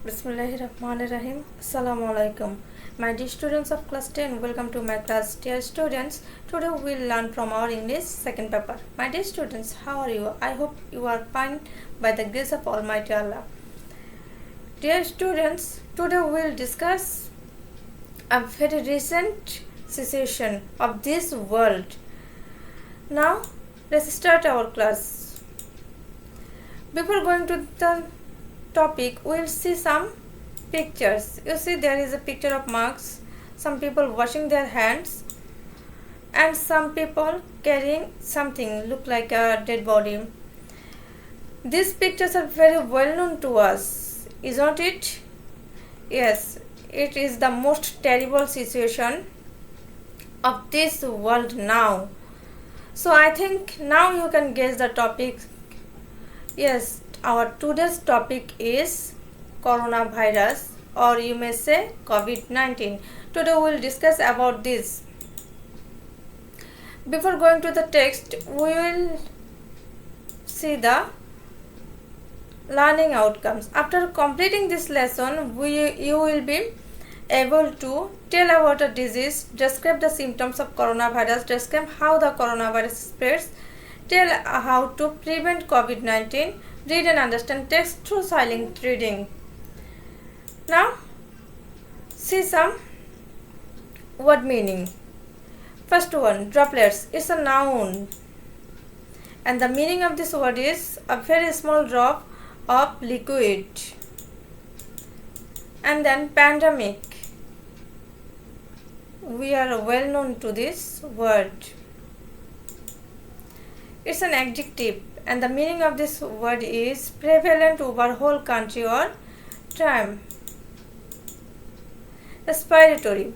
Bismillahirrahmanirrahim. Assalamu alaikum. My dear students of class 10, welcome to my class. Dear students, today we will learn from our English second paper. My dear students, how are you? I hope you are fine by the grace of Almighty Allah. Dear students, today we will discuss a very recent situation of this world. Now, let's start our class. Before going to the topic, we'll see some pictures. You see, there is a picture of mugs, some people washing their hands, and some people carrying something look like a dead body. These pictures are very well known to us, isn't it? Yes, it is the most terrible situation of this world now. So I think now you can guess the topic. Yes, our today's topic is coronavirus, or you may say COVID-19. Today we will discuss about this. Before going to the text, we will see the learning outcomes. After completing this lesson, you will be able to tell about a disease, describe the symptoms of coronavirus, describe how the coronavirus spreads, tell how to prevent COVID-19, read and understand text through silent reading. Now, see some word meaning. First one, droplets. It's a noun. And the meaning of this word is a very small drop of liquid. And then pandemic. We are well known to this word. It's an adjective, and the meaning of this word is prevalent over whole country or time. Respiratory.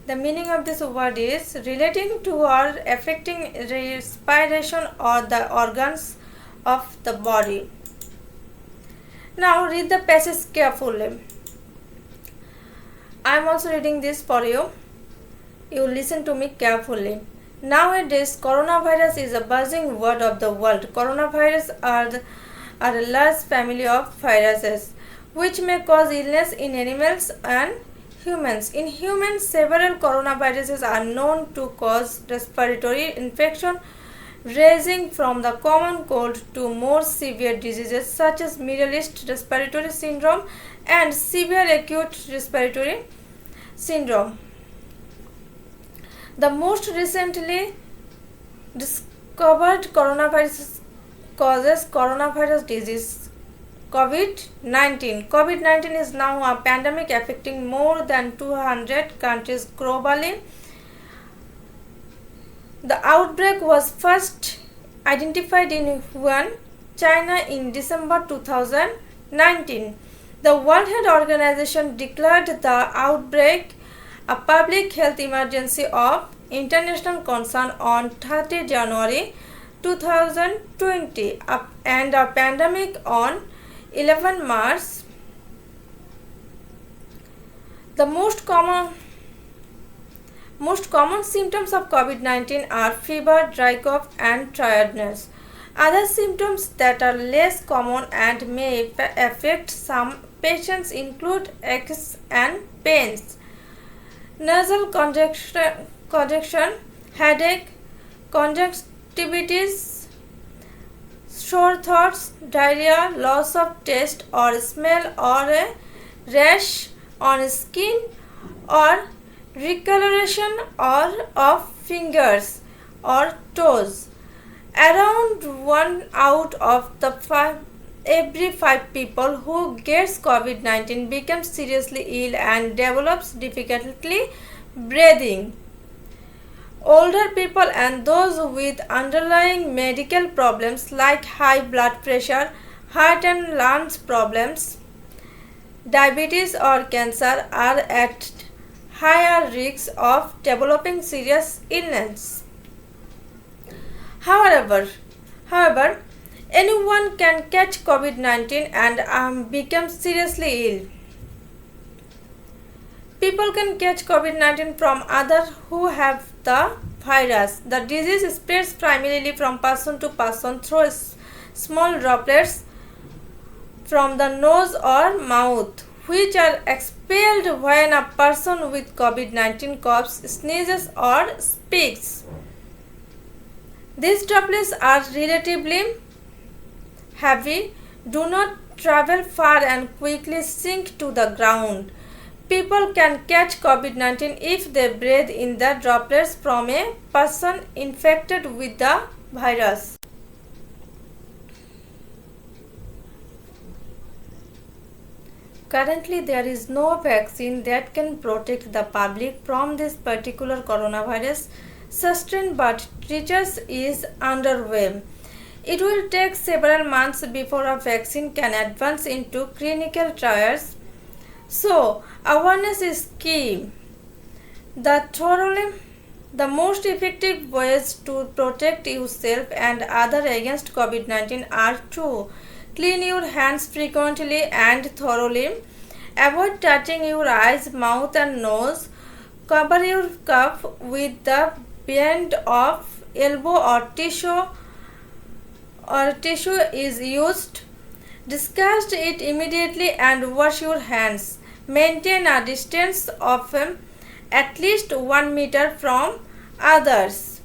The meaning of this word is relating to or affecting respiration or the organs of the body. Now read the passage carefully. I am also reading this for you. You listen to me carefully. Nowadays, coronavirus is a buzzing word of the world. Coronavirus are a large family of viruses which may cause illness in animals and humans. In humans, several coronaviruses are known to cause respiratory infection, ranging from the common cold to more severe diseases such as Middle East respiratory syndrome and severe acute respiratory syndrome. The most recently discovered coronavirus causes coronavirus disease COVID-19. COVID-19 is now a pandemic affecting more than 200 countries globally. The outbreak was first identified in Wuhan, China in December 2019. The World Health Organization declared the outbreak a public health emergency of international concern on 30 January 2020 and a pandemic on 11 March. The most common symptoms of COVID-19 are fever, dry cough and tiredness. Other symptoms that are less common and may affect some patients include aches and pains, nasal congestion, headache, conjunctivitis, sore throats, diarrhea, loss of taste or smell, or a rash on skin, or discoloration or of fingers or toes. Around 1 out of every 5 people who gets COVID-19 becomes seriously ill and develops difficulty breathing. Older people and those with underlying medical problems like high blood pressure, heart and lungs problems, diabetes or cancer are at higher risk of developing serious illness. However, anyone can catch COVID-19 and become seriously ill. People can catch COVID-19 from others who have the virus. The disease spreads primarily from person to person through small droplets from the nose or mouth, which are expelled when a person with COVID-19 coughs, sneezes, or speaks. These droplets are relatively heavy, do not travel far, and quickly sink to the ground. People can catch COVID-19 if they breathe in the droplets from a person infected with the virus. Currently, there is no vaccine that can protect the public from this particular coronavirus strain, but research is underway. It will take several months before a vaccine can advance into clinical trials. So, awareness is key. The most effective ways to protect yourself and others against COVID-19 are to clean your hands frequently and thoroughly, avoid touching your eyes, mouth, and nose, cover your cough with the bend of elbow or tissue is used. Discard it immediately and wash your hands. Maintain a distance of at least 1 meter from others.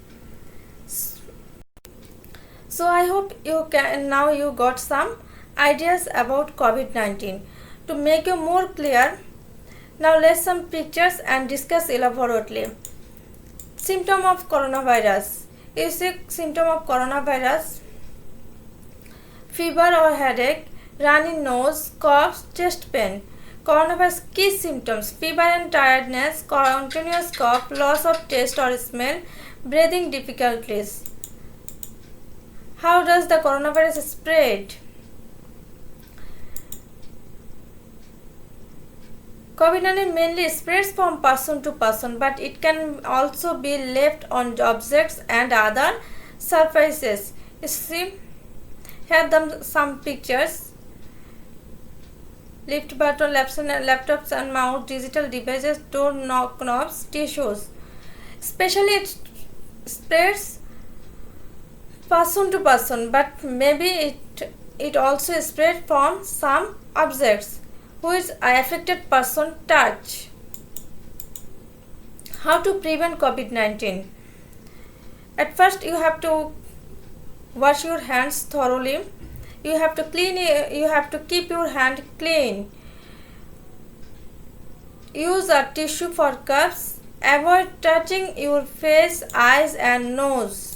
So I hope you got some ideas about COVID-19. To make you more clear, now let's some pictures and discuss elaborately. Symptom of coronavirus. You see symptom of coronavirus: fever or headache, runny nose, cough, chest pain. Coronavirus key symptoms: fever and tiredness, continuous cough, loss of taste or smell, breathing difficulties. How does the coronavirus spread? COVID-19 mainly spreads from person to person, but it can also be left on objects and other surfaces. You see, here some pictures: lift button, laptops and mouse, digital devices, door knobs, tissues. Especially it spreads person to person, but maybe it also spread from some objects which an affected person touch. How to prevent COVID-19? At first, you have to wash your hands thoroughly. You have to keep your hand clean. Use a tissue for coughs. Avoid touching your face, eyes, and nose.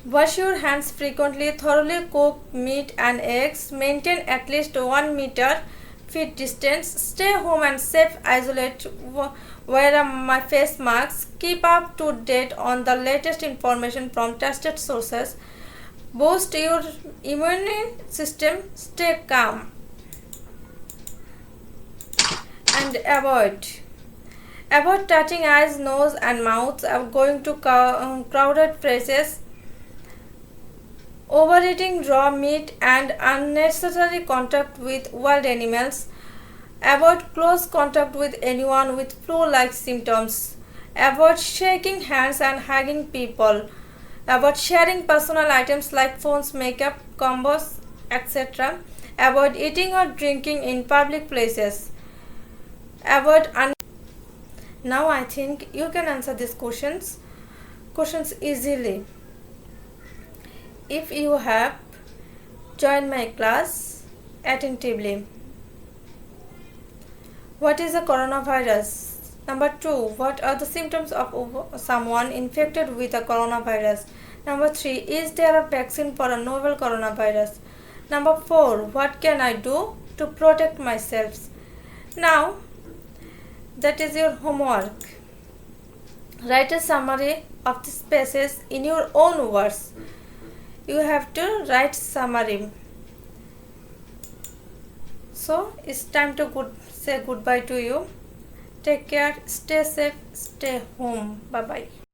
Wash your hands frequently. Thoroughly cook meat and eggs. Maintain at least 1 meter feet distance. Stay home and self-isolate. Wear my face masks. Keep up to date on the latest information from trusted sources. Boost your immune system. Stay calm. And avoid touching eyes, nose, and mouth. Going to crowded places. Overeating raw meat and unnecessary contact with wild animals. Avoid close contact with anyone with flu-like symptoms. Avoid shaking hands and hugging people. Avoid sharing personal items like phones, makeup, combos, etc. Avoid eating or drinking in public places. Now I think you can answer these questions easily if you have joined my class attentively. What is a coronavirus? Number 2, what are the symptoms of someone infected with a coronavirus? Number 3, is there a vaccine for a novel coronavirus? Number 4, what can I do to protect myself? Now, that is your homework. Write a summary of the spaces in your own words. You have to write summary. So it's time to say goodbye to you. Take care, stay safe, stay home. Bye bye.